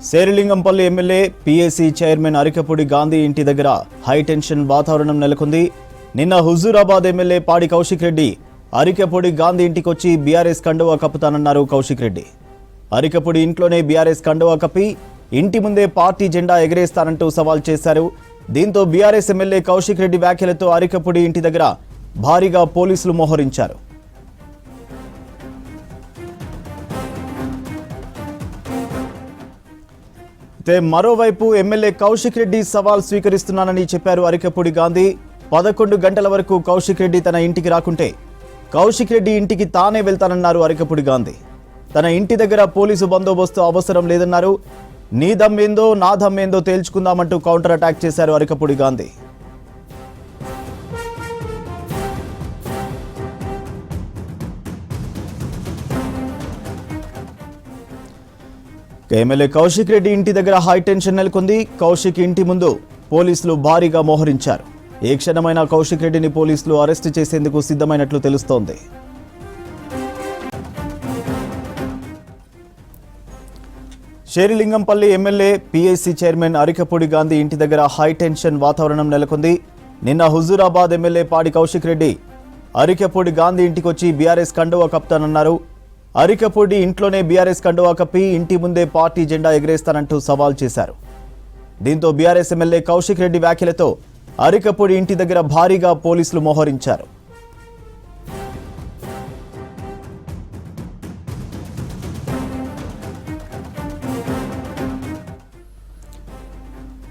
Serilingampally MLA PAC chairman Arikapudi Gandhi ఇంటి దగ్గర high tension వాతావరణం నెలకొంది. నిన్న హుజూరాబాద్ ఎమ్మెల్యే పాడి కౌశిక్ రెడ్డి అరికపూడి గాంధీ ఇంటికొచ్చి బీఆర్ఎస్ కండువా కప్పుతానన్నారు. కౌశిక్ రెడ్డి అరికపూడి ఇంట్లోనే బీఆర్ఎస్ కండువా కప్పి ఇంటి ముందే పార్టీ జెండా ఎగరేస్తానంటూ సవాల్ చేశారు. దీంతో బీఆర్ఎస్ ఎమ్మెల్యే కౌశిక్ రెడ్డి వ్యాఖ్యలతో అరికపూడి ఇంటి దగ్గర భారీగా పోలీసులు మోహరించారు. మరోవైపు ఎమ్మెల్యే కౌశిక్ రెడ్డి సవాల్ స్వీకరిస్తున్నానని చెప్పారు అరికపూడి గాంధీ. 11 గంటల వరకు కౌశిక్ రెడ్డి తన ఇంటికి రాకుంటే కౌశిక్ రెడ్డి ఇంటికి తానే వెళ్తానన్నారు అరికపూడి గాంధీ. తన ఇంటి దగ్గర పోలీసు బందోబస్తు అవసరం లేదన్నారు. నీ దమ్మేందో నా దమ్మేందో తేల్చుకుందామంటూ కౌంటర్ అటాక్ చేశారు అరికపూడి గాంధీ. ఎమ్మెల్యే కౌశిక్ రెడ్డి ఇంటి దగ్గర హైటెన్షన్ నెలకొంది. కౌశిక్ ఇంటి ముందు పోలీసులు భారీగా మోహరించారు. ఏ క్షణమైనా కౌశిక్ రెడ్డిని పోలీసులు అరెస్టు చేసేందుకు సిద్ధమైనట్లు తెలుస్తోంది. Serilingampally MLA PAC chairman Arikapudi Gandhi ఇంటి దగ్గర హైటెన్షన్ వాతావరణం నెలకొంది. నిన్న హుజూరాబాద్ ఎమ్మెల్యే పాడి కౌశిక్ రెడ్డి అరికపూడి గాంధీ ఇంటికొచ్చి బీఆర్ఎస్ కండువా కప్తానన్నారు. అరికపూడి ఇంట్లోనే బీఆర్ఎస్ కండువా కప్పి ఇంటి ముందే పార్టీ జెండా ఎగరేస్తానంటూ సవాల్ చేశారు. దీంతో బీఆర్ఎస్ ఎమ్మెల్యే కౌశిక్ రెడ్డి వ్యాఖ్యలతో అరికపూడి ఇంటి దగ్గర భారీగా పోలీసులు మోహరించారు.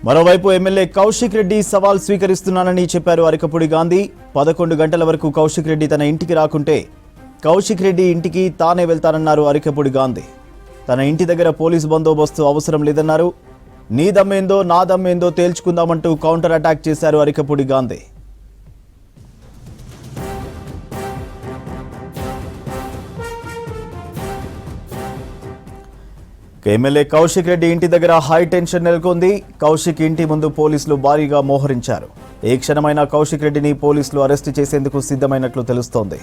మరోవైపు ఎమ్మెల్యే కౌశిక్ రెడ్డి సవాల్ స్వీకరిస్తున్నానని చెప్పారు అరికపూడి గాంధీ. 11 గంటల వరకు కౌశిక్ రెడ్డి తన ఇంటికి రాకుంటే కౌశిక్ రెడ్డి ఇంటికి తానే వెళ్తానన్నారు అరికపూడి గాంధీ. తన ఇంటి దగ్గర పోలీసు బందోబస్తు అవసరం లేదన్నారు. నీ దమ్మేందో నా దమ్మేందో తేల్చుకుందామంటూ కౌంటర్ అటాక్ చేశారు అరికపూడి గాంధీ. ఎమ్మెల్యే కౌశిక్ రెడ్డి ఇంటి దగ్గర హైటెన్షన్ నెలకొంది. కౌశిక్ ఇంటి ముందు పోలీసులు భారీగా మోహరించారు. ఏ క్షణమైనా కౌశిక్ రెడ్డిని పోలీసులు అరెస్టు చేసేందుకు సిద్ధమైనట్లు తెలుస్తోంది.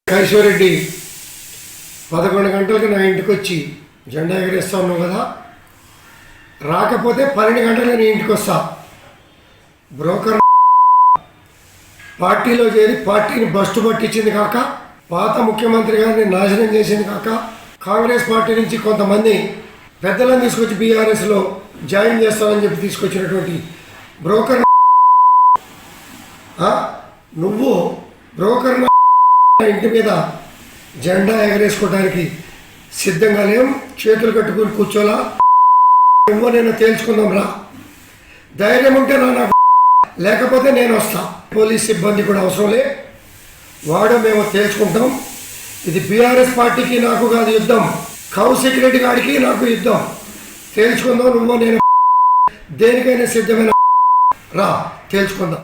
కైశ్వరెడ్డి 11 గంటలకు నా ఇంటికి వచ్చి జెండా ఎగరేస్తా ఉన్నావు కదా, రాకపోతే 12 గంటలకు నీ ఇంటికి వస్తా. బ్రోకర్ పార్టీలో చేరి పార్టీని బస్టు పట్టించింది కాక, పాత ముఖ్యమంత్రి గారిని నాశనం చేసింది కాక, కాంగ్రెస్ పార్టీ నుంచి కొంతమంది పెద్దలను తీసుకొచ్చి బీఆర్ఎస్లో జాయిన్ చేస్తానని చెప్పి తీసుకొచ్చినటువంటి బ్రోకర్ నువ్వు బ్రోకర్ ఇంటి మీద జెండా ఎగరేసుకోవడానికి సిద్ధంగా లేం. చేతులు కట్టుకుని కూర్చోలా. నువ్వు నేను తేల్చుకుందాం రా. ధైర్యం ఉంటే నాకు, లేకపోతే నేను వస్తా. పోలీస్ సిబ్బంది కూడా అవసరం లే. వాడు మేము తేల్చుకుంటాం. ఇది బీఆర్ఎస్ పార్టీకి నాకు కాదు యుద్ధం, కౌశిక్ రెడ్డి గారికి నాకు యుద్ధం. తేల్చుకుందాం. నువ్వు నేను దేనికైనా సిద్ధమైన రా, తేల్చుకుందాం.